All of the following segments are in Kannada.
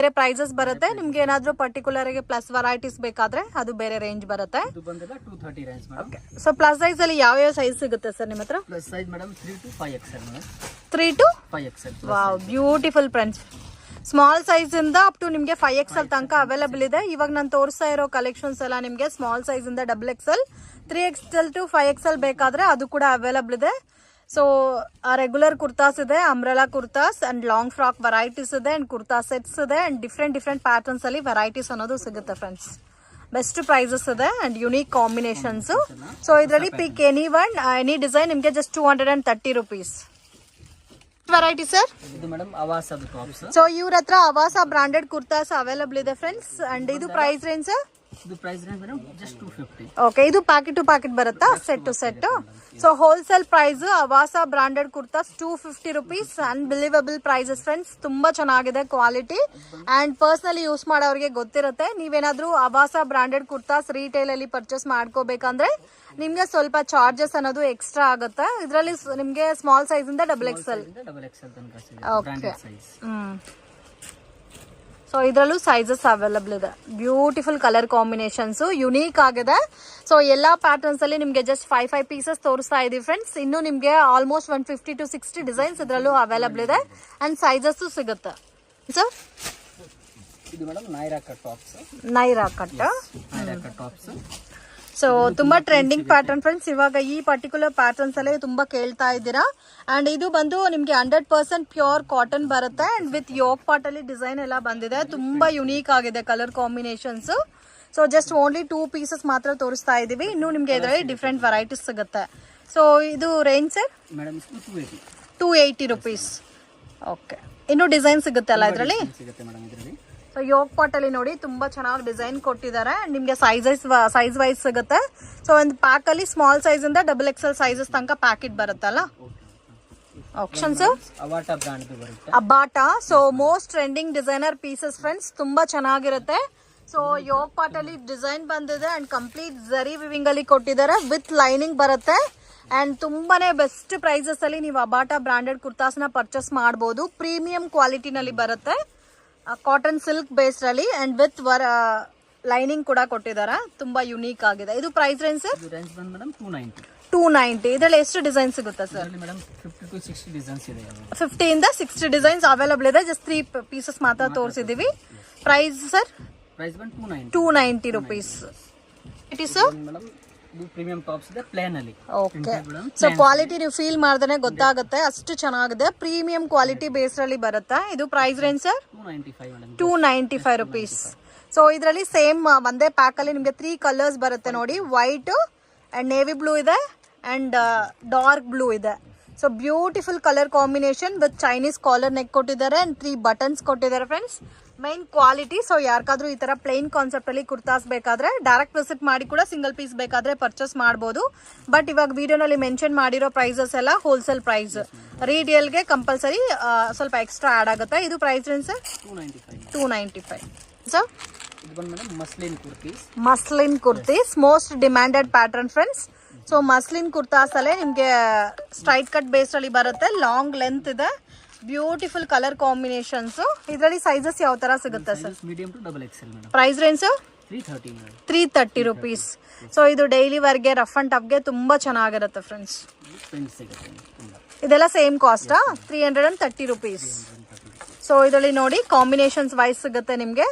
ಬೇರೆ ಪ್ರೈಸಸ್ ಬರುತ್ತೆ. ನಿಮ್ಗೆ ಏನಾದ್ರೂ ಪರ್ಟಿಕ್ಯುಲರ್ ಆಗಿ ಪ್ಲಸ್ ವೆರೈಟೀಸ್ ಬೇಕಾದ್ರೆ ಅದು ಬೇರೆ ರೇಂಜ್ ಬರುತ್ತೆ. ಇದು ಬಂದಲ್ಲ 230 range madam. Okay, so plus size ಅಲ್ಲಿ ಯಾವ ಯಾವ ಸೈಜ್ ಸಿಗುತ್ತೆ ಸರ್ ನಿಮ್ಮ ಹತ್ರ? Plus size madam 3 to 5XL madam. 3 to 5XL. Wow, beautiful friends. Small size ಇಂದ ಅಪ್ ಟು ನಿಮ್ಗೆ 5XL ತನಕ ಅವೈಲೇಬಲ್ ಇದೆ. ಇವಾಗ ನಾನು ತೋರಿಸ್ತಾ ಇರೋ ಕಲೆಕ್ಷನ್ಸ್ ಎಲ್ಲ ನಿಮ್ಗೆ ಸ್ಮಾಲ್ ಸೈಜ್ ಇಂದ XXL, 3XL to 5XL ಬೇಕಾದ್ರೆ ಅದು ಕೂಡ ಅವೈಲೇಬಲ್ ಇದೆ. ಸೊ ರೆಗ್ಯುಲರ್ ಕುರ್ತಾಸ್ ಇದೆ, umbrella kurtas and long frock varieties ಇದೆ, ಅಂಡ್ ಕುರ್ತಾ ಸೆಟ್ಸ್ ಇದೆ, ಅಂಡ್ ಡಿಫ್ರೆಂಟ್ ಪ್ಯಾಟರ್ನ್ಸ್ ಅಲ್ಲಿ ವೆರೈಟೀಸ್ ಅನ್ನೋದು ಸಿಗುತ್ತೆ ಫ್ರೆಂಡ್ಸ್. ಬೆಸ್ಟ್ ಪ್ರೈಸಸ್ ಇದೆ ಅಂಡ್ ಯುನೀಕ್ ಕಾಂಬಿನೇಷನ್ಸ್. ಸೊ ಇದರಲ್ಲಿ ಪಿಕ್ ಎನಿ ಡಿಸೈನ್ ನಿಮ್ಗೆ ಜಸ್ಟ್ 230 rupees. ವೆರೈಟಿ ಸರ್ ಇದು ಮೇಡಂ ಅವಾಸದ ಟಾಪ್ಸ್. ಸೊ ಇವ್ರ ಹತ್ರ ಅವಾಸ ಬ್ರಾಂಡೆಡ್ ಕುರ್ತಾಸ್ ಅವೈಲೇಬಲ್ ಇದೆ ಫ್ರೆಂಡ್ಸ್. ಅಂಡ್ ಇದು ಪ್ರೈಸ್ ರೇಂಜ್ ಸರ್? ಇದು price range madam just 250. Okay, ಇದು ಪ್ಯಾಕೆಟ್ ಟು ಪ್ಯಾಕೆಟ್ ಬರುತ್ತಾ, set to set? So wholesale price Avasa branded kurtas 250 rupees. Unbelievable prices friends. ತುಂಬಾ ಚೆನ್ನಾಗಿದೆ ಕ್ವಾಲಿಟಿ ಅಂಡ್ ಪರ್ಸನಲಿ ಯೂಸ್ ಮಾಡೋರಿಗೆ ಗೊತ್ತಿರುತ್ತೆ. ನೀವೇನಾದ್ರೂ ಅವಾಸ ಬ್ರಾಂಡೆಡ್ ಕುರ್ತಾಸ್ ರಿಟೇಲ್ ಅಲ್ಲಿ ಪರ್ಚೇಸ್ ಮಾಡ್ಕೋಬೇಕಂದ್ರೆ ನಿಮ್ಗೆ ಸ್ವಲ್ಪ ಚಾರ್ಜಸ್ ಅನ್ನೋದು ಎಕ್ಸ್ಟ್ರಾ ಆಗುತ್ತೆ. ಇದರಲ್ಲಿ ನಿಮ್ಗೆ ಸ್ಮಾಲ್ ಸೈಜ್ ಇಂದ XXL. ಓಕೆ, ಸೊ ಇದರಲ್ಲೂ ಸೈಜಸ್ ಅವೈಲಬಲ್ ಇದೆ. ಬ್ಯೂಟಿಫುಲ್ ಕಲರ್ ಕಾಂಬಿನೇಷನ್ಸ್, ಯುನೀಕ್ ಆಗಿದೆ. ಸೊ ಎಲ್ಲಾ ಪ್ಯಾಟರ್ನ್ಸ್ ಅಲ್ಲಿ ನಿಮ್ಗೆ ಜಸ್ಟ್ 5 ಪೀಸಸ್ ತೋರಿಸ್ತಾ ಇದೀವಿ ಫ್ರೆಂಡ್ಸ್. ಇನ್ನು ನಿಮ್ಗೆ ಆಲ್ಮೋಸ್ಟ್ 150 to 60 ಡಿಸೈನ್ಸ್ ಇದರಲ್ಲೂ ಅವೈಲಬಲ್ ಇದೆ ಅಂಡ್ ಸೈಜಸ್ ಸಿಗುತ್ತೆ. ಸರ್ ಇದು madam Naira cut tops. Naira cut tops. So ತುಂಬಾ ಟ್ರೆಂಡಿಂಗ್ ಪ್ಯಾಟರ್ನ್ ಫ್ರೆಂಡ್ಸ್. ಇವಾಗ ಈ ಪರ್ಟಿಕ್ಯುಲರ್ ಪ್ಯಾಟರ್ನ್ಸ್ ಅಲ್ಲೇ ತುಂಬಾ ಕೇಳ್ತಾ ಇದ್ದೀರಾ. ಅಂಡ್ ಇದು ಬಂದು ನಿಮ್ಗೆ 100% ಪ್ಯೂರ್ ಕಾಟನ್ ಬರುತ್ತೆ ಅಂಡ್ ವಿತ್ ಯೋಕ್ ಪಾರ್ಟ್ ಅಲ್ಲಿ ಡಿಸೈನ್ ಎಲ್ಲ ಬಂದಿದೆ. ತುಂಬಾ ಯುನೀಕ್ ಆಗಿದೆ colour combinations. So just only 2 pieces ಮಾತ್ರ ತೋರಿಸ್ತಾ ಇದೀವಿ. ಇನ್ನು ನಿಮ್ಗೆ ಇದರಲ್ಲಿ ಡಿಫ್ರೆಂಟ್ ವೆರೈಟೀಸ್ ಸಿಗುತ್ತೆ. ಸೊ ಇದು range sir? Madam 280 rupees. Okay, ಇನ್ನು ಡಿಸೈನ್ ಸಿಗುತ್ತೆ ಅಲ್ಲ ಇದರಲ್ಲಿ? ಸಿಗುತ್ತೆ ಮೇಡಂ ಇದರಲ್ಲಿ. ಸೊ ಯೋಕ್ ಪಾಟ್ ಅಲ್ಲಿ ನೋಡಿ ತುಂಬಾ ಚೆನ್ನಾಗಿ ಡಿಸೈನ್ ಕೊಟ್ಟಿದ್ದಾರೆ. ನಿಮ್ಗೆ ಸೈಜ್ ವೈಸ್ ಸಿಗುತ್ತೆ. ಸೊ ಒಂದು ಪ್ಯಾಕ್ ಅಲ್ಲಿ ಸ್ಮಾಲ್ ಸೈಜ್ ಇಂದ XXL ಸೈಜಸ್ ತನಕ ಪ್ಯಾಕೆಟ್ ಬರುತ್ತಲ್ಲ. ಆಪ್ಷನ್ ಸರ್ ಅವಾಟಾ ಬ್ರಾಂಡ್ ಬರುತ್ತೆ. ಅಬಾಟಾ. So most trending designer pieces friends. ತುಂಬಾ ಚೆನ್ನಾಗಿರುತ್ತೆ. ಸೊ ಯೋಕ್ ಪಾಟ್ ಅಲ್ಲಿ ಡಿಸೈನ್ ಬಂದಿದೆ ಅಂಡ್ ಕಂಪ್ಲೀಟ್ ಜರಿ ವಿವಿಂಗ್ ಅಲ್ಲಿ ಕೊಟ್ಟಿದ್ದಾರೆ ವಿತ್ ಲೈನಿಂಗ್ ಬರುತ್ತೆ. ಅಂಡ್ ತುಂಬಾನೇ ಬೆಸ್ಟ್ ಪ್ರೈಸಸ್ ಅಲ್ಲಿ ನೀವು ಅಬಾಟಾ ಬ್ರಾಂಡೆಡ್ ಕುರ್ತಾಸ್ ನ ಪರ್ಚೇಸ್ ಮಾಡಬಹುದು. ಪ್ರೀಮಿಯಂ ಕ್ವಾಲಿಟಿನಲ್ಲಿ ಬರುತ್ತೆ, ಕಾಟನ್ ಸಿಲ್ಕ್ ಬೇಸ್ಡ್ ಅಲ್ಲಿ ಅಂಡ್ ವಿತ್ ಲೈನಿಂಗ್ ಕೂಡ ಕೊಟ್ಟಿದ್ದಾರೆ. ತುಂಬಾ ಯುನೀಕ್ ಆಗಿದೆ. ಇದು ಪ್ರೈಸ್ ರೇಂಜ್ ಸರ್? ರೇಂಜ್ ಬಂದು ಮೇಡಂ 290. ಇದರಲ್ಲಿ ಎಷ್ಟು ಡಿಸೈನ್ ಸಿಗುತ್ತೆ ಸರ್? ಮೇಡಂ 50 to 60 ಡಿಸೈನ್ಸ್ ಇದೆ. 50 ಇಂದ 60 ಡಿಸೈನ್ಸ್ ಅವೈಲಬಲ್ ಇದೆ. ಜಸ್ಟ್ 3 ಪೀಸಸ್ ಮಾತ್ರ ತೋರಿಸಿದೀವಿ. Price sir? ಪ್ರೈಸ್ ಬಂದು 290 rupees. ಇಟ್ ಇಸ್ ಮೇಡಂ ಇದು ಪ್ರೀಮಿಯಂ ಟಾಪ್ಸ್ ಇದೆ ಪ್ಲೇನ್ ಅಲ್ಲಿ. ಓಕೆ, ಸೊ ಕ್ವಾಲಿಟಿ ನೀವು ಫೀಲ್ ಮಾಡಿದ್ರೆ ಗೊತ್ತಾಗುತ್ತೆ, ಅಷ್ಟು ಚೆನ್ನಾಗಿದೆ. ಪ್ರೀಮಿಯಂ ಕ್ವಾಲಿಟಿ ಬೇಸ್ ಅಲ್ಲಿ ಬರುತ್ತೆ. ಇದು price range sir? 295 rupees. So ಇದರಲ್ಲಿ ಸೇಮ್ ಒಂದೇ ಪ್ಯಾಕ್ ಅಲ್ಲಿ ನಿಮ್ಗೆ 3 ಕಲರ್ಸ್ ಬರುತ್ತೆ ನೋಡಿ. ವೈಟ್ ಅಂಡ್ ನೇವಿ ಬ್ಲೂ ಇದೆ ಅಂಡ್ ಡಾರ್ಕ್ ಬ್ಲೂ ಇದೆ. So beautiful colour combination with Chinese collar neck ಕೊಟ್ಟಿದ್ದಾರೆ ಅಂಡ್ 3 ಬಟನ್ಸ್ ಕೊಟ್ಟಿದ್ದಾರೆ ಫ್ರೆಂಡ್ಸ್. Main quality. ಸೊ ಯಾರಿಗಾದ್ರೂ ಈ ತರ ಪ್ಲೇನ್ ಕಾನ್ಸೆಪ್ಟ್ ಅಲ್ಲಿ ಕುರ್ತಾಸ್ ಬೇಕಾದ್ರೆ ಡೈರೆಕ್ಟ್ ವಿಸಿಟ್ ಮಾಡಿ ಕೂಡ ಸಿಂಗಲ್ ಪೀಸ್ ಬೇಕಾದ್ರೆ ಪರ್ಚೇಸ್ ಮಾಡಬಹುದು. ಬಟ್ ಇವಾಗ ವಿಡಿಯೋನಲ್ಲಿ ಮೆನ್ಷನ್ ಮಾಡಿರೋ ಪ್ರೈಸಸ್ ಎಲ್ಲ ಹೋಲ್ಸೇಲ್ ಪ್ರೈಸ್. ರೀಟೇಲ್ಗೆ ಕಂಪಲ್ಸರಿ ಸ್ವಲ್ಪ ಎಕ್ಸ್ಟ್ರಾ ಆಡ್ ಆಗುತ್ತೆ. ಇದು price range sir? 295. So muslin kurtis most demanded pattern friends. So muslin kurtas ಅಲ್ಲೇ ನಿಮ್ಗೆ ಸ್ಟ್ರೈಟ್ ಕಟ್ ಬೇಸ್ ಅಲ್ಲಿ ಬರುತ್ತೆ. ಲಾಂಗ್ ಲೆಂತ್ ಇದೆ. Beautiful colour combinations. ಇದರಲ್ಲಿ ಸೈಜಸ್ ಯಾವ ತರ ಸಿಗುತ್ತೆ sir? Medium to XXL madam. Price range 330 rupees. So ಇದು ಡೈಲಿ ವರ್ಗೆ ರಫ್ ಅಂಡ್ ಟಫ್ಗೆ ತುಂಬಾ ಚೆನ್ನಾಗಿರುತ್ತೆ ಫ್ರೆಂಡ್ಸ್. ಇದೆಲ್ಲ ಸೇಮ್ ಕಾಸ್ಟ್ 330 rupees. ಸೊ ಇದರಲ್ಲಿ ನೋಡಿ ಕಾಂಬಿನೇಷನ್ಸ್ ವೈಸ್ ಸಿಗುತ್ತೆ ನಿಮ್ಗೆ.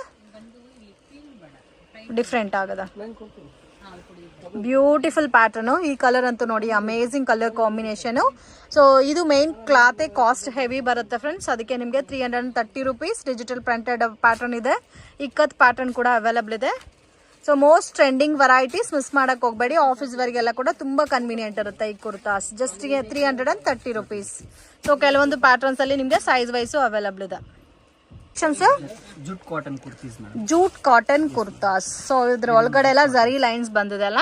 ಡಿಫ್ರೆಂಟ್ ಆಗದ ಬ್ಯೂಟಿಫುಲ್ ಪ್ಯಾಟರ್ನ್. ಈ ಕಲರ್ ಅಂತೂ ನೋಡಿ ಅಮೇಸಿಂಗ್ ಕಲರ್ ಕಾಂಬಿನೇಷನ್. ಸೊ ಇದು ಮೇನ್ ಕ್ಲಾತ್ ಕಾಸ್ಟ್ ಹೆವಿ ಬರುತ್ತೆ ಫ್ರೆಂಡ್ಸ್. ಅದಕ್ಕೆ ನಿಮಗೆ 330 rupees. ಡಿಜಿಟಲ್ ಪ್ರಿಂಟೆಡ್ ಪ್ಯಾಟರ್ನ್ ಇದೆ. ಇಕ್ಕತ್ ಪ್ಯಾಟರ್ನ್ ಕೂಡ ಅವೈಲಬಲ್ ಇದೆ. So most trending varieties miss ಮಾಡಕ್ ಹೋಗಬೇಡಿ. ಆಫೀಸ್ ವರೆಗೆಲ್ಲ ಕೂಡ ತುಂಬಾ ಕನ್ವೀನಿಯಂಟ್ ಇರುತ್ತೆ ಈ ಕುರ್ತಾಸ್. Just 330 rupees. ಸೊ ಕೆಲವೊಂದು ಪ್ಯಾಟರ್ನ್ಸ್ ಅಲ್ಲಿ ನಿಮಗೆ ಸೈಜ್ ವೈಸ್ ಅವೈಲಬಲ್ ಇದೆ. Jute cotton kurtas. ಸೊ ಇದ್ರ ಒಳಗಡೆ ಎಲ್ಲ ಜರಿ ಲೈನ್ಸ್ ಬಂದಿದೆ ಅಲ್ಲ.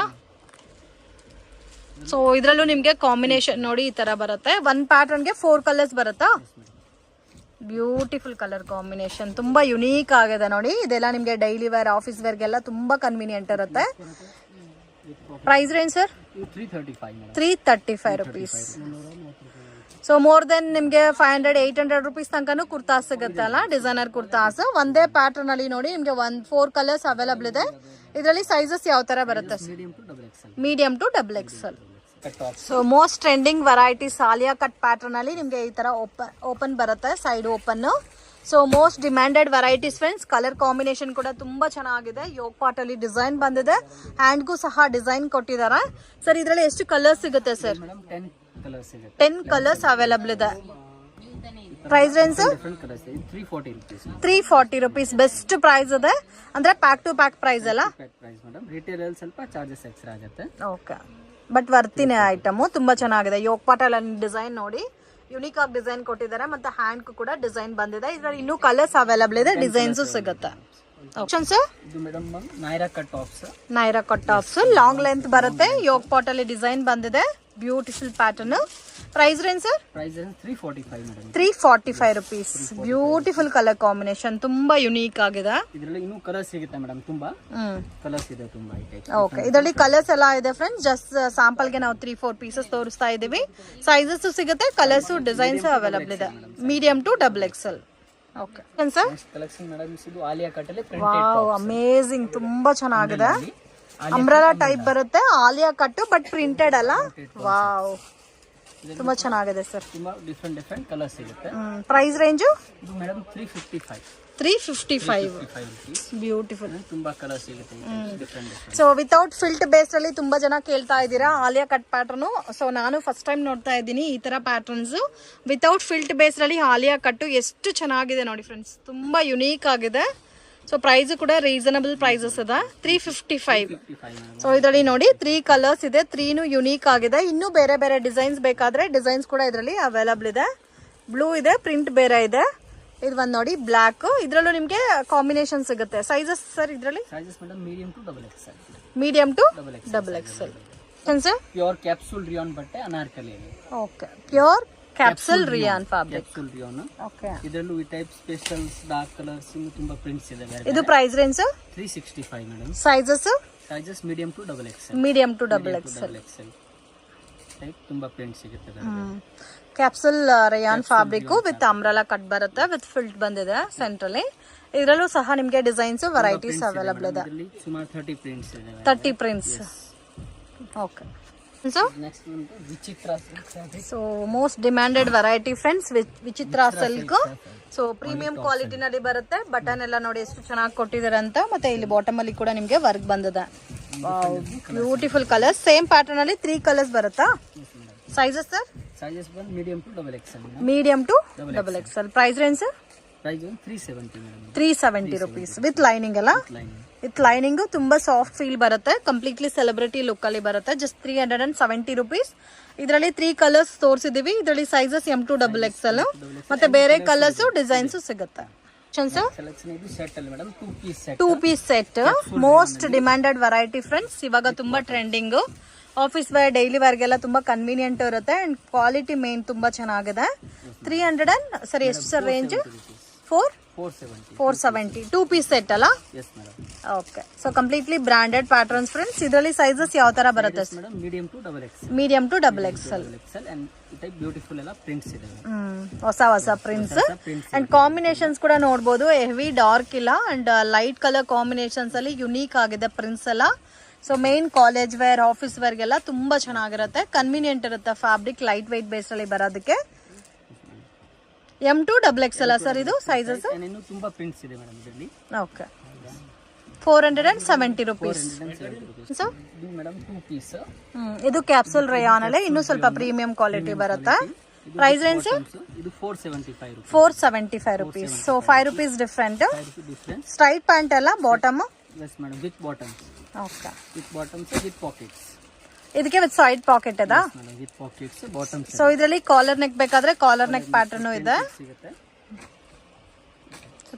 ಸೊ ಇದ್ರಲ್ಲೂ ನಿಮ್ಗೆ ಕಾಂಬಿನೇಷನ್ ನೋಡಿ ಈ ತರ ಬರುತ್ತೆ. ಒಂದ್ ಪ್ಯಾಟರ್ನ್ಗೆ 4 ಕಲರ್ಸ್ ಬರುತ್ತಾ. Beautiful colour combination. ತುಂಬಾ ಯುನೀಕ್ ಆಗಿದೆ ನೋಡಿ. ಇದೆಲ್ಲ ನಿಮ್ಗೆ ಡೈಲಿ ವೇರ್ ಆಫೀಸ್ ವೇರ್ಗೆಲ್ಲ ತುಂಬಾ ಕನ್ವೀನಿಯಂಟ್ ಇರುತ್ತೆ. Price range sir? 335 rupees. So more then ನಿಮಗೆ 500-800 ರುಪೀಸ್ ತನಕನೂ ಕುರ್ತಾಸ್ ಸಿಗುತ್ತೆ ಅಲ್ಲ, ಡಿಸೈನರ್ ಕುರ್ತಾಸ್. ಒಂದೇ ಪ್ಯಾಟರ್ನ್ ಅಲ್ಲಿ ನೋಡಿ ನಿಮಗೆ 4 ಕಲರ್ಸ್ ಅವೈಲಬಲ್ ಇದೆ. ಇದರಲ್ಲಿ ಸೈಜಸ್ ಯಾವ ತರ ಬರುತ್ತೆ? Medium to double XL. So most trending varieties Alia cut pattern ಅಲ್ಲಿ ನಿಮಗೆ ಈ ತರ ಓಪನ್ ಬರುತ್ತೆ, side open. So most demanded varieties friends. Colour combination ಕೂಡ ತುಂಬಾ ಚೆನ್ನಾಗಿದೆ. ಯೋಗ್ ಪಾಟ್ ಅಲ್ಲಿ ಡಿಸೈನ್ ಬಂದಿದೆ, ಹ್ಯಾಂಡ್ಗೂ ಸಹ ಡಿಸೈನ್ ಕೊಟ್ಟಿದ್ದಾರೆ. ಸರ್ ಇದರಲ್ಲಿ ಎಷ್ಟು ಕಲರ್ಸ್ ಸಿಗುತ್ತೆ ಸರ್? 10 ಕಲರ್ಸ್ ಅವೈಲಬಲ್ ಇದೆ. Price range 340 rupees. Best price ಇದೆ ಅಂದ್ರೆ ಪ್ಯಾಕ್ ಟು ಪ್ಯಾಕ್ ಪ್ರೈಸ್ ಅಲ್ಲ. ಓಕೆ, ಬಟ್ ವರ್ತಿನ ಐಟಮ್ ತುಂಬಾ ಚೆನ್ನಾಗಿದೆ. ಯೋಗ್ ಪಾಟ್ ಅಲ್ಲಿ ಡಿಸೈನ್ ನೋಡಿ, ಯುನಿಕ್ ಆಗಿ ಡಿಸೈನ್ ಕೊಟ್ಟಿದ್ದಾರೆ, ಮತ್ತೆ ಹ್ಯಾಂಡ್ ಕೂಡ ಡಿಸೈನ್ ಬಂದಿದೆ. ಇದರಲ್ಲಿ ಇನ್ನೂ ಕಲರ್ಸ್ ಅವೈಲಬಲ್ ಇದೆ, ಡಿಸೈನ್ಸ್ ಸಿಗುತ್ತೆ. Naira cut tops long length ಬರುತ್ತೆ. ಯೋಗ್ ಪಾಟ್ ಅಲ್ಲಿ ಡಿಸೈನ್ ಬಂದಿದೆ, beautiful pattern. Price range sir? 345 rupees. Beautiful colour combination, ತುಂಬಾ ಯುನೀಕ್ ಆಗಿದೆ. ಇದರಲ್ಲಿ ಇನ್ನೂ ಕಲರ್ಸ್ ಸಿಗುತ್ತೆ ಮೇಡಮ್, ತುಂಬಾ ಕಲರ್ಸ್ ಇದೆ, ತುಂಬಾ ಇದೆ. ಓಕೆ, ಇದರಲ್ಲಿ ಕಲರ್ಸ್ ಎಲ್ಲ ಇದೆ ಫ್ರೆಂಡ್ಸ್. ಜಸ್ಟ್ ಸ್ಯಾಂಪಲ್ ಗೆ ನಾವು 3-4 ಪೀಸಸ್ ತೋರಿಸ್ತಾ ಇದೀವಿ. ಸೈಜಸ್ ಸಿಗುತ್ತೆ, ಕಲರ್ಸ್ ಡಿಸೈನ್ಸ್ ಅವೈಲಬಲ್ ಇದೆ. Medium to double XL. Okay sir, collection madam ಇದು ಆಲಿಯಾ ಕಟ್ ಅಲ್ಲಿ ವಾವ್, ಅಮೇಜಿಂಗ್, ತುಂಬಾ ಚೆನ್ನಾಗಿದೆ. ಅಂಬ್ರೆಲಾ ಟೈಪ್ ಬರುತ್ತೆ, ಆಲಿಯಾ ಕಟ್ ಬಟ್ ಪ್ರಿಂಟೆಡ್ ಅಲ್ಲ. ವಾವ್, ತುಂಬಾ ಚೆನ್ನಾಗಿದೆ ಸರ್. ತುಂಬಾ ಡಿಫರೆಂಟ್ ಕಲರ್ಸ್ ಸಿಗುತ್ತೆ. ಪ್ರೈಸ್ ರೇಂಜ್ ಇದು ಮೇಡಮ್ 355. ಬ್ಯೂಟಿಫುಲ್, ತುಂಬಾ ಕಲರ್ಸ್ ಸಿಗುತ್ತೆ ಡಿಫರೆಂಟ್. ಸೊ ವಿತೌಟ್ ಫಿಲ್ಟ್ ಬೇಸ್ ಅಲ್ಲಿ ತುಂಬಾ ಜನ ಕೇಳ್ತಾ ಇದ್ದೀರಾ ಆಲಿಯಾ ಕಟ್ ಪ್ಯಾಟರ್ನ್. ಸೊ ನಾನು ಫಸ್ಟ್ ಟೈಮ್ ನೋಡ್ತಾ ಇದ್ದೀನಿ ಈ ತರ ಪ್ಯಾಟರ್ನ್ಸ್. ವಿತೌಟ್ ಫಿಲ್ಟ್ ಬೇಸ್ ಅಲ್ಲಿ ಆಲಿಯಾ ಕಟ್ ಎಷ್ಟು ಚೆನ್ನಾಗಿದೆ ನೋಡಿ ಫ್ರೆಂಡ್ಸ್, ತುಂಬಾ ಯುನೀಕ್ ಆಗಿದೆ. ಸೊ ಪ್ರೈಸ್ ಕೂಡ ರೀಸನಬಲ್ ಪ್ರೈಸಸ್ ಇದೆ, 355. ಸೊ ಇದರಲ್ಲಿ ನೋಡಿ 3 ಕಲರ್ಸ್ ಇದೆ, 3 ಯುನೀಕ್ ಆಗಿದೆ. ಇನ್ನೂ ಬೇರೆ ಬೇರೆ ಡಿಸೈನ್ಸ್ ಬೇಕಾದ್ರೆ ಡಿಸೈನ್ಸ್ ಕೂಡ ಇದರಲ್ಲಿ ಅವೈಲಬಲ್ ಇದೆ. ಬ್ಲೂ ಇದೆ, ಪ್ರಿಂಟ್ ಬೇರೆ ಇದೆ. ಇದು ಒಂದು ನೋಡಿ ಬ್ಲಾಕ್, ಇದರಲ್ಲೂ ನಿಮಗೆ ಕಾಂಬಿನೇಷನ್ ಸಿಗುತ್ತೆ. ಸೈಜಸ್ ಸರ್ ಇದರಲ್ಲಿ? Sizes madam medium to double XL. Medium to double XL. Sir pure capsule rayon ಬಟ್ಟೆ Anarkali. Okay, pure capsule rayon fabric. Capsule rayon. Okay, ಇದರಲ್ಲೂ ಈ ಟೈಪ್ ಸ್ಪೆಷಲ್ಸ್ ಡಾರ್ಕ್ ಕಲರ್ಸ್ ತುಂಬಾ ಪ್ರಿಂಟ್ಸ್ ಇದೆ. ಇದು price range 365 madam. Sizes medium to double XL. Medium to double XL. Type ತುಂಬಾ ಪ್ರಿಂಟ್ ಸಿಗುತ್ತೆ. Capsule rayon fabric with umbrella cut ಬರುತ್ತೆ, ವಿತ್ ಫಿಲ್ಟ್ ಬಂದಿದೆ ಸೆಂಟ್ರಲ್ಲಿ. ಇದರಲ್ಲೂ ಸಹ ನಿಮಗೆ ಡಿಸೈನ್ಸ್ ವೆರೈಟೀಸ್ ಅವೈಲಬಲ್ ಇದೆ. ಸುಮಾರು 30 ಪ್ರಿಂಟ್ಸ್ ಇದೆ. 30 prints. Okay, so so most demanded variety friends, ವಿಚಿತ್ರ ಸಿಲ್ಕ್. ಸೊ ಪ್ರೀಮಿಯಂ ಕ್ವಾಲಿಟಿನಲ್ಲಿ ಬರುತ್ತೆ. ಬಟನ್ ಎಲ್ಲ ನೋಡಿ ಎಷ್ಟು ಚೆನ್ನಾಗಿ ಕೊಟ್ಟಿದ್ದಾರೆ ಅಂತ. ಮತ್ತೆ ಇಲ್ಲಿ ಬಾಟಮ್ ಅಲ್ಲಿ ಕೂಡ ನಿಮಗೆ ವರ್ಕ್ ಬಂದಿದೆ. Beautiful colours. ಸೇಮ್ ಪ್ಯಾಟರ್ನ್ ಅಲ್ಲಿ 3 ಕಲರ್ಸ್ ಬರುತ್ತಾ? Sizes sir? ಸೈಜಸ್ ಬಂದು medium to double XL. Medium to double XL. Price range sir? Price 370 madam. 370 rupees with lining ಅಲ್ಲ? ವಿತ್ ಲೈನಿಂಗ್ ತುಂಬಾ ಸಾಫ್ಟ್ ಫೀಲ್ ಬರುತ್ತೆ. ಕಂಪ್ಲೀಟ್ಲಿ ಸೆಲೆಬ್ರಿಟಿ ಲುಕ್ ಅಲ್ಲಿ ಬರುತ್ತೆ. Just 370 rupees. ಇದರಲ್ಲಿ 3 ಕಲರ್ಸ್ ತೋರಿಸಿದೀವಿ. ಇದರಲ್ಲಿ sizes M to double XL, ಮತ್ತೆ ಬೇರೆ ಕಲರ್ಸ್ ಡಿಸೈನ್ಸ್ ಸಿಗುತ್ತೆ. Two piece set most demanded variety friends. ಇವಾಗ ತುಂಬಾ ಟ್ರೆಂಡಿಂಗ್. ಆಫೀಸ್ ವೇರ್, ಡೈಲಿ ವೇರ್ಗೆಲ್ಲ ತುಂಬಾ ಕನ್ವೀನಿಯಂಟ್ ಇರುತ್ತೆ. ಅಂಡ್ ಕ್ವಾಲಿಟಿ ಮೇನ್ ತುಂಬಾ ಚೆನ್ನಾಗಿದೆ. 300 ಸರಿ ಎಷ್ಟು ಸರ್ ರೇಂಜ್? 470. 2 ಪೀಸ್ ಸೆಟ್ ಅಲ್ಲ? Okay, so completely branded patterns friends. ಇದರಲ್ಲಿ ಸೈಜಸ್ ಯಾವ ತರ ಬರುತ್ತೆ? Medium to double XL. Medium to double XL. Beautiful ಎಲ್ಲ ಪ್ರಿಂಟ್ಸ್ ಇದೆ. ಹೊಸ ಪ್ರಿಂಟ್ಸ್ ಅಂಡ್ ಕಾಂಬಿನೇಷನ್ಸ್ ಕೂಡ ನೋಡಬಹುದು. ಹೆವಿ ಡಾರ್ಕ್ ಇಲ್ಲ ಅಂಡ್ ಲೈಟ್ ಕಲರ್ ಕಾಂಬಿನೇಷನ್ಸ್ ಅಲ್ಲಿ ಯುನೀಕ್ ಆಗಿದೆ ಪ್ರಿಂಟ್ಸ್ ಎಲ್ಲ. So main college wear, office ವೇರ್ಗೆಲ್ಲ ತುಂಬಾ ಚೆನ್ನಾಗಿರುತ್ತೆ. ಕನ್ವೀನಿಯಂಟ್ ಇರುತ್ತೆ. ಫ್ಯಾಬ್ರಿಕ್ ಲೈಟ್ ವೈಟ್ ಬೇಸ್ ಅಲ್ಲಿ ಬರೋದಕ್ಕೆ. M to double XL sir ಇದು ಸೈಜಸ್? ತುಂಬಾ ಪ್ರಿಂಟ್ಸ್ ಇದೆ ಮೇಡಮ್ ಇದರಲ್ಲಿ. Okay, 470 rupees. So madam 2 piece. ಇದು ಕ್ಯಾಪ್ಸೂಲ್ ರೇಯಾನ್ ಅಲ್ಲೇ ಇನ್ನೂ ಸ್ವಲ್ಪ ಪ್ರೀಮಿಯಂ ಕ್ವಾಲಿಟಿ ಬರುತ್ತೆ. ಪ್ರೈಸ್ ರೇಂಜ್ ಇದು 475 rupees. So 5 rupees different. Straight pant ಅಲ್ಲ bottom? Yes madam, with bottoms. Okay, with bottoms with pockets. ಇದಕ್ಕೆ ವಿತ್ ಸೈಡ್ ಪಾಕೆಟ್ ಅದ? With pockets, bottoms. ಸೊ ಇದರಲ್ಲಿ ಕಾಲರ್ ನೆಕ್ ಬೇಕಾದ್ರೆ ಕಾಲರ್ ನೆಕ್ ಪ್ಯಾಟರ್ನ್ ಇದೆ.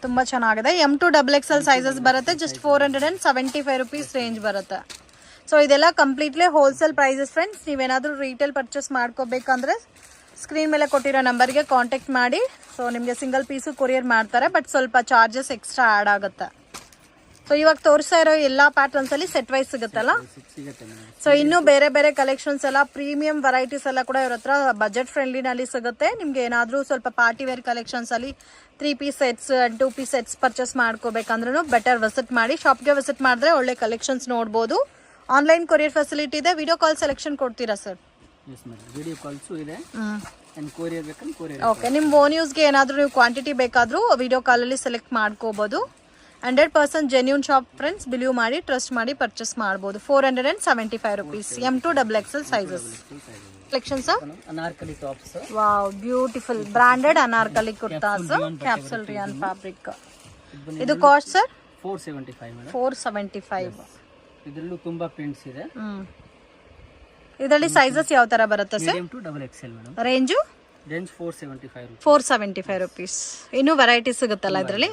ತುಂಬಾ ಚೆನ್ನಾಗಿದೆ. M to double Excel sizes ಬರುತ್ತೆ. ಜಸ್ಟ್ 475 ರುಪೀಸ್ ರೇಂಜ್ ಬರುತ್ತೆ. ಸೊ ಇದೆಲ್ಲ ಕಂಪ್ಲೀಟ್ಲಿ ಹೋಲ್ಸೇಲ್ ಪ್ರೈಸಸ್ ಫ್ರೆಂಡ್ಸ್. ನೀವೇನಾದ್ರೂ ರೀಟೇಲ್ ಪರ್ಚೇಸ್ ಮಾಡ್ಕೋಬೇಕಂದ್ರೆ ಸ್ಕ್ರೀನ್ ಮೇಲೆ ಕೊಟ್ಟಿರೋ ನಂಬರ್ಗೆ ಕಾಂಟ್ಯಾಕ್ಟ್ ಮಾಡಿ. ಸೊ ನಿಮಗೆ ಸಿಂಗಲ್ ಪೀಸು ಕೊರಿಯರ್ ಮಾಡ್ತಾರೆ, ಬಟ್ ಸ್ವಲ್ಪ ಚಾರ್ಜಸ್ ಎಕ್ಸ್ಟ್ರಾ ಆ್ಯಡ್ ಆಗುತ್ತೆ. ಸೊ ಇವಾಗ ತೋರಿಸ್ತಾ ಇರೋ ಎಲ್ಲಾ ಪ್ಯಾಟರ್ನ್ಸ್ ಅಲ್ಲಿ ಸೆಟ್ ವೈಸ್ ಸಿಗುತ್ತಲ್ಲ. ಸಿಗುತ್ತೆ ಮೇಡಮ್. ಸೊ ಇನ್ನು ಬೇರೆ ಬೇರೆ ಕಲೆಕ್ಷನ್ಸ್ ಎಲ್ಲ ಪ್ರೀಮಿಯಂ ವೆರೈಟೀಸ್ ಎಲ್ಲ ಕೂಡ ಇವ್ರ ಹತ್ರ ಬಜೆಟ್ ಫ್ರೆಂಡ್ಲಿ ನಲ್ಲಿ ಸಿಗುತ್ತೆ. ನಿಮ್ಗೆ ಏನಾದ್ರೂ ಸ್ವಲ್ಪ ಪಾರ್ಟಿ ವೇರ್ ಕಲೆಕ್ಷನ್ಸ್ ಅಲ್ಲಿ 3 piece sets and 2 piece sets purchase ಮಾಡ್ಕೋಬೇಕಂದ್ರೂ ಬೆಟರ್ ವಿಸಿಟ್ ಮಾಡಿ. ಶಾಪ್ಗೆ ವಿಸಿಟ್ ಮಾಡಿದ್ರೆ ಒಳ್ಳೆ ಕಲೆಕ್ಷನ್ಸ್ ನೋಡಬಹುದು. ಆನ್ಲೈನ್ ಕೊರಿಯರ್ ಫೆಸಿಲಿಟಿ ಇದೆ. ವಿಡಿಯೋ ಕಾಲ್ ಸೆಲೆಕ್ಷನ್ ಕೊಡ್ತೀರಾ sir? Yes madam, video calls ಇದೆ. ಅಂಡ್ ಕೊರಿಯರ್ ಬೇಕಂದ್ರೆ ಕೊರಿಯರ್. ಓಕೆ, ನಿಮ್ಮ ಓನ್ ಯೂಸ್ಗೆ ಏನಾದರೂ ನೀವು ಕ್ವಾಂಟಿಟಿ ಬೇಕಾದರೂ ವಿಡಿಯೋ ಕಾಲಲ್ಲಿ ಸೆಲೆಕ್ಟ್ ಮಾಡ್ಕೋಬಹುದು. 100% ಜೆನ್ಯೂನ್ ಶಾಪ್ ಫ್ರೆಂಡ್ಸ್. ಬಿಲೀವ್ ಮಾಡಿ, ಟ್ರಸ್ಟ್ ಮಾಡಿ ಪರ್ಚೇಸ್ ಮಾಡಬಹುದು. 475 rupees. M2 XXL sizes. Collections Anarkali tops. Wow, beautiful branded Anarkali kurtas, capsule rayon fabric. ಇದು ಕಾಸ್ಟ್ ಸರ್ 475 ಮೇಡಮ್. 475. ಇದರಲ್ಲೂ ತುಂಬಾ ಪ್ರಿಂಟ್ಸ್ ಇದೆ. ಇದರಲ್ಲಿ ಸೈಜಸ್ ಯಾವ ತರ ಬರುತ್ತೆ sir? Medium to XXL madam. Range 475 rupees. ಇನ್ನು ವೆರೈಟೀಸ್ ಸಿಗುತ್ತಲ್ಲ ಇದರಲ್ಲಿ.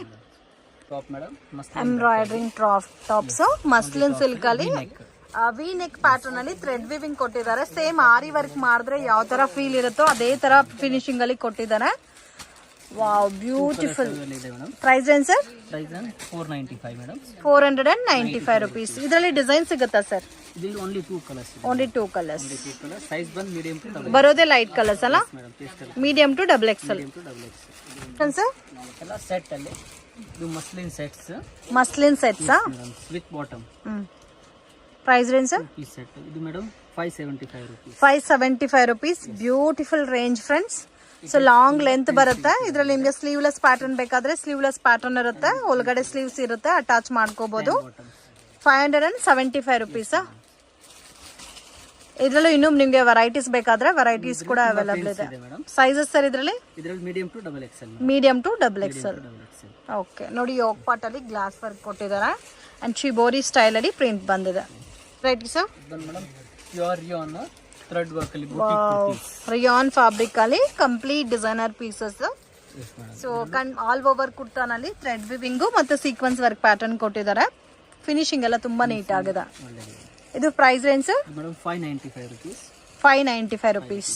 Top madam, embroidering tops, muslin silk ಅಲ್ಲಿ ವಿ ನೆಕ್ ಪ್ಯಾಟರ್ನ್ ಅಲ್ಲಿ ಥ್ರೆಡ್ ವಿವಿಂಗ್ ಕೊಟ್ಟಿದ್ದಾರೆ. ಸೇಮ್ ಆರಿ ವರ್ಕ್ ಮಾಡಿದ್ರೆ ಯಾವ ತರ ಫೀಲ್ ಇರುತ್ತೋ ಅದೇ ತರ ಫಿನಿಶಿಂಗ್ ಅಲ್ಲಿ ಕೊಟ್ಟಿದ್ದಾರೆ. Wow, beautiful. ಪ್ರೈಸ್ ಏನ್ ಸರ್? Price 495 madam. 495 ರುಪೀಸ್. ಇದರಲ್ಲಿ ಡಿಸೈನ್ ಸಿಗುತ್ತಾ ಸರ್? ಇದರಲ್ಲಿ only 2 colours. Only 2 colours. Size ಬಂದು ಮೀಡಿಯಂ ಟು ಡಬಲ್. ಬರೋದೇ ಲೈಟ್ ಕಲರ್ಸ್ ಅಲ್ಲ? Medium to XXL. ಸರ್ ಎಲ್ಲ ಸೆಟ್ ಅಲ್ಲಿ ಇದು muslin sets. Muslin sets with bottom. Price range sir? ಈ ಸೆಟ್ ಇದು madam 575 rupees. 575 rupees. Beautiful range friends. So long length ಬರುತ್ತೆ. ಇದರಲ್ಲಿ ನಿಮಗೆ ಸ್ಲೀವ್ಲೆಸ್ ಪ್ಯಾಟರ್ನ್ ಬೇಕಾದ್ರೆ ಸ್ಲೀವ್ಲೆಸ್ ಪ್ಯಾಟರ್ನ್ ಇರುತ್ತೆ. ಒಳಗಡೆ ಸ್ಲೀವ್ಸ್ ಇರುತ್ತೆ, ಅಟ್ಯಾಚ್ ಮಾಡ್ಕೋಬಹುದು. 575 ರುಪೀಸ್. ಇದರಲ್ಲೂ ಇನ್ನೂ ನಿಮಗೆ ವೆರೈಟೀಸ್ ಬೇಕಾದ್ರೆ ವೆರೈಟೀಸ್ ಕೂಡ ಅವೈಲೇಬಲ್ ಇದೆ. ಸೈಜಸ್ ಸರ್ ಇದರಲ್ಲಿ? Medium to XXL. Medium to XXL. Okay, ನೋಡಿ ಯೋಗ್ ಪಾಟ್ ಅಲ್ಲಿ ಗ್ಲಾಸ್ ವರ್ಕ್ ಕೊಟ್ಟಿದ್ದಾರೆ ಅಂಡ್ ಶಿಬೋರಿ ಸ್ಟೈಲ್ ಅಲ್ಲಿ ಪ್ರಿಂಟ್ ಬಂದಿದೆ. Right sir? Madam pure rayon thread work ಅಲ್ಲಿ ರಿಯಾನ್ ಫ್ಯಾಬ್ರಿಕ್ ಅಲ್ಲಿ complete designer pieces. So all over ಕುರ್ತಾನಲ್ಲಿ ಥ್ರೆಡ್ ವಿವಿಂಗ್ ಮತ್ತೆ ಸೀಕ್ವೆನ್ಸ್ ವರ್ಕ್ ಪ್ಯಾಟರ್ನ್ ಕೊಟ್ಟಿದ್ದಾರೆ. ಫಿನಿಶಿಂಗ್ ಎಲ್ಲ ತುಂಬಾ ನೀಟ್ ಆಗಿದೆ. ಇದು price range sir? Madam 595 rupees. 595 rupees.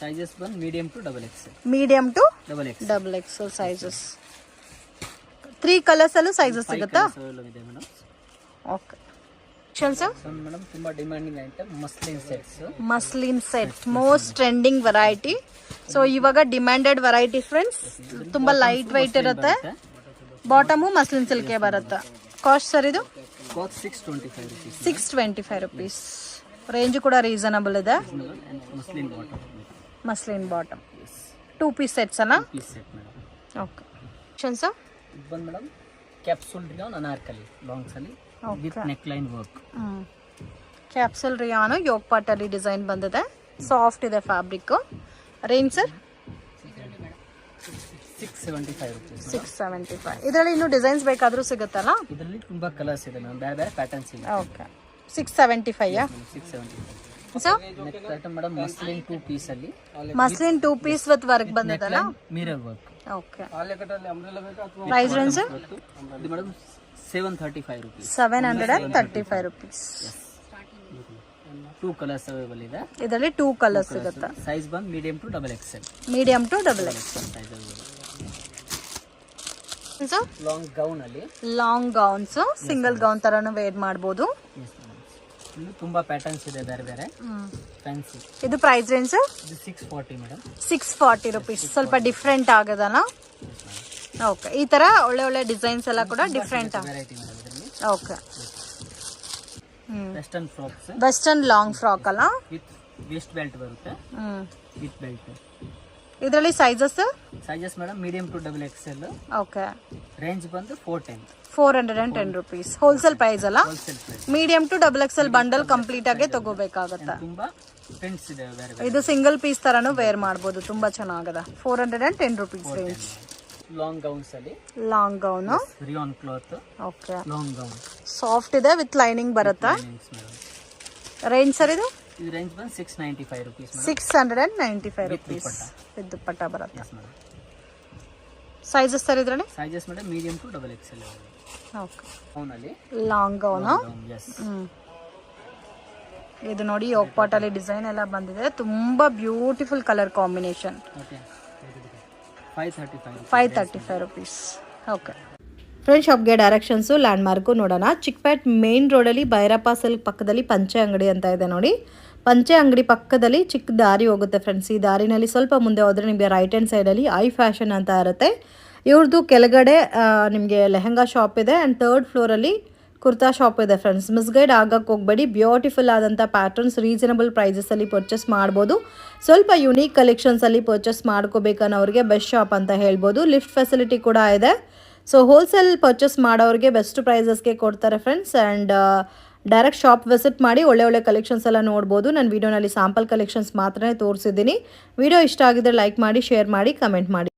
Sizes ಬಂದು medium to XXL. Medium to XXL sizes. 3 colours ಅಲ್ಲೂ ಸೈಜಸ್ ಸಿಗುತ್ತಾ? Okay sir. ಮೇಡಮ್ ತುಂಬಾ demanding item muslin sets. Muslin set most trending variety. So ಇವಾಗ ಡಿಮ್ಯಾಂಡೆಡ್ ವೆರೈಟಿ ಫ್ರೆಂಡ್ಸ್. ತುಂಬಾ ಲೈಟ್ ವೈಟ್ ಇರುತ್ತೆ. ಬಾಟಮು ಮಸ್ಲಿನ್ ಸಿಲ್ಕೆ ಬರುತ್ತೆ. ಕಾಸ್ಟ್ ಸರ್ ಇದು? 625 ರುಪೀಸ್. ರೇಂಜ್ ಕೂಡ ರೀಸನಬಲ್ ಇದೆ. ಮಸ್ಲಿನ್ ಬಾಟಮ್ 2 ಪೀಸ್ ಸೆಟ್ಸ್ ಅಲ್ಲ? Okay sir. ಬಂದು madam capsule rayon Anarkali longs ಅಲ್ಲಿ with neck line work. Capsule rayon yoke part ಅಲ್ಲಿ ಡಿಸೈನ್ ಬಂದಿದೆ. ಸಾಫ್ಟ್ ಇದೆ ಫ್ಯಾಬ್ರಿಕ್. Range sir? 675 ರುಪೀಸ್. 675. ಇದರಲ್ಲಿ ಇನ್ನೂ ಡಿಸೈನ್ಸ್ ಬೇಕಾದ್ರೂ ಸಿಗುತ್ತಲ್ಲ? ಇದರಲ್ಲಿ ತುಂಬಾ ಕಲರ್ಸ್ ಇದೆ ಮೇಡಮ್, ಬೇರೆ ಬೇರೆ ಪ್ಯಾಟರ್ನ್ಸ್ ಇದೆ. Okay 675. 675 sir next item madam muslin 2 piece ಅಲ್ಲಿ. ಮಸ್ಲಿನ್ 2 ಪೀಸ್ ವಿತ್ ವರ್ಕ್ ಬಂದಿದೆಲ್ಲ? Mirror work. Okay. Price range ಇದು madam 735 rupees. 735 rupees. 2 colours available ಇದೆ. ಇದರಲ್ಲಿ 2 ಕಲರ್ಸ್ ಸಿಗುತ್ತೆ. ಸೈಜ್ ಬಂದು medium to XXL. Medium to XXL. Sir long gown ಅಲ್ಲಿ ಲಾಂಗ್ ಗೌನ್ಸ್ ಸಿಂಗಲ್ ಗೌನ್ ತರನು ವೇರ್ ಮಾಡಬಹುದು. ಇಲ್ಲಿ ತುಂಬಾ ಪ್ಯಾಟರ್ನ್ಸ್ ಇದೆ ಬೇರೆ ಬೇರೆ ಫ್ಯಾನ್ಸಿ. ಇದು ಪ್ರೈಸ್ ರೇಂಜ್ ಸರ್? ಇದು 640 ಮೇಡಮ್. 640 ರುಪೀಸ್. ಸ್ವಲ್ಪ ಡಿಫ್ರೆಂಟ್ ಆಗದಲ್ಲ? ಓಕೆ. ಈ ತರ ಒಳ್ಳೆ ಒಳ್ಳೆ ಡಿಸೈನ್ಸ್ ಎಲ್ಲ ಕೂಡ ಡಿಫ್ರೆಂಟ್ ವೆರೈಟಿ ಮೇಡಮ್ ಇದರಲ್ಲಿ. Okay. Western frocks. Western long frock ಅಲ್ಲ? ವಿತ್ ವೇಸ್ಟ್ ಬೆಲ್ಟ್ ಬರುತ್ತೆ. With belt. ಇದರಲ್ಲಿ sizes madam medium to XXL. Okay. Range ಬಂದು 410 ರುಪೀಸ್. ಹೋಲ್ಸೇಲ್ ಪ್ರೈಸ್ ಅಲ್ಲ? Wholesale price. Medium to XXL bundle complete ಆಗಿ ತಗೋಬೇಕಾಗುತ್ತೆ. ತುಂಬಾ ಪ್ರಿಂಟ್ಸ್ ಇದೆ ಬೇರೆ. ಇದು ಸಿಂಗಲ್ ಪೀಸ್ ತರನು ವೇರ್ ಮಾಡಬಹುದು. ತುಂಬಾ ಚೆನ್ನಾಗಿದೆ. 410 ರುಪೀಸ್ ರೇಂಜ್. ಲಾಂಗ್ ಗೌನ್ಸ್ ಅಲ್ಲಿ long gown rayon cloth. Okay. Long gown soft ಇದೆ ವಿತ್ ಲೈನಿಂಗ್ ಬರುತ್ತೆ. ರೇಂಜ್ ಸರ್ ಇದು? ಇದು ರೇಂಜ್ ಬಂದು 695 ರುಪೀಸ್. 695 ರುಪೀಸ್ ವಿತ್ ದುಪ್ಪಟ್ಟ ಬರುತ್ತೆ. ಸೈಜಸ್ ಸರ್ ಇದರಲ್ಲಿ? Sizes madam medium to XXL. Okay. Gown ಅಲ್ಲಿ ಲಾಂಗ್ ಗೌನ್. ಎಸ್. ಇದು ನೋಡಿ ಯೋಗ್ ಪಾಟ್ ಅಲ್ಲಿ ಡಿಸೈನ್ ಎಲ್ಲ ಬಂದಿದೆ. ತುಂಬಾ beautiful colour combination. Okay. 535 535 rupees. Okay. Friend ಶಾಪ್ಗೆ ಡೈರೆಕ್ಷನ್ಸು ಲ್ಯಾಂಡ್ ಮಾರ್ಕು ನೋಡೋಣ. ಚಿಕ್ಕಪೇಟ್ ಮೇನ್ ರೋಡಲ್ಲಿ ಭೈರಪ್ಪ ಸಿಲ್ಕ್ ಪಕ್ಕದಲ್ಲಿ ಪಂಚೆ ಅಂಗಡಿ ಅಂತ ಇದೆ ನೋಡಿ. ಪಂಚೆ ಅಂಗಡಿ ಪಕ್ಕದಲ್ಲಿ ಚಿಕ್ಕ ದಾರಿ ಹೋಗುತ್ತೆ ಫ್ರೆಂಡ್ಸ್. ಈ ದಾರಿನಲ್ಲಿ ಸ್ವಲ್ಪ ಮುಂದೆ ಹೋದರೆ ನಿಮಗೆ ರೈಟ್ ಹ್ಯಾಂಡ್ ಸೈಡಲ್ಲಿ ಐ ಫ್ಯಾಷನ್ ಅಂತ ಇರುತ್ತೆ. ಇವ್ರದ್ದು ಕೆಳಗಡೆ ನಿಮಗೆ ಲೆಹಂಗಾ ಶಾಪ್ ಇದೆ ಆ್ಯಂಡ್ 3rd ಫ್ಲೋರಲ್ಲಿ ಕುರ್ತಾ ಶಾಪ್ ಇದೆ ಫ್ರೆಂಡ್ಸ್. ಮಿಸ್ಗೈಡ್ ಆಗಕ್ಕೆ ಹೋಗಬೇಡಿ. ಬ್ಯೂಟಿಫುಲ್ ಆದಂಥ ಪ್ಯಾಟರ್ನ್ಸ್ ರೀಸನಬಲ್ ಪ್ರೈಸಸಲ್ಲಿ ಪರ್ಚೇಸ್ ಮಾಡ್ಬೋದು. ಸ್ವಲ್ಪ ಯುನೀಕ್ ಕಲೆಕ್ಷನ್ಸಲ್ಲಿ ಪರ್ಚೇಸ್ ಮಾಡ್ಕೋಬೇಕನ್ನೋರಿಗೆ ಬೆಸ್ಟ್ ಶಾಪ್ ಅಂತ ಹೇಳ್ಬೋದು. ಲಿಫ್ಟ್ ಫೆಸಿಲಿಟಿ ಕೂಡ ಇದೆ. ಸೊ ಹೋಲ್ಸೇಲ್ ಪರ್ಚೇಸ್ ಮಾಡೋರಿಗೆ ಬೆಸ್ಟ್ ಪ್ರೈಸಸ್ಗೆ ಕೊಡ್ತಾರೆ friends. And direct shop visit ಮಾಡಿ ಒಳ್ಳೆ ಕಲೆಕ್ಷನ್ಸ್ ಎಲ್ಲ ನೋಡ್ಬೋದು. ನಾನು ವೀಡಿಯೋನಲ್ಲಿ ಸ್ಯಾಂಪಲ್ ಕಲೆಕ್ಷನ್ಸ್ ಮಾತ್ರ ತೋರಿಸಿದ್ದೀನಿ. ವಿಡಿಯೋ ಇಷ್ಟ ಆಗಿದ್ರೆ ಲೈಕ್ ಮಾಡಿ, ಶೇರ್ ಮಾಡಿ, ಕಮೆಂಟ್ ಮಾಡಿ.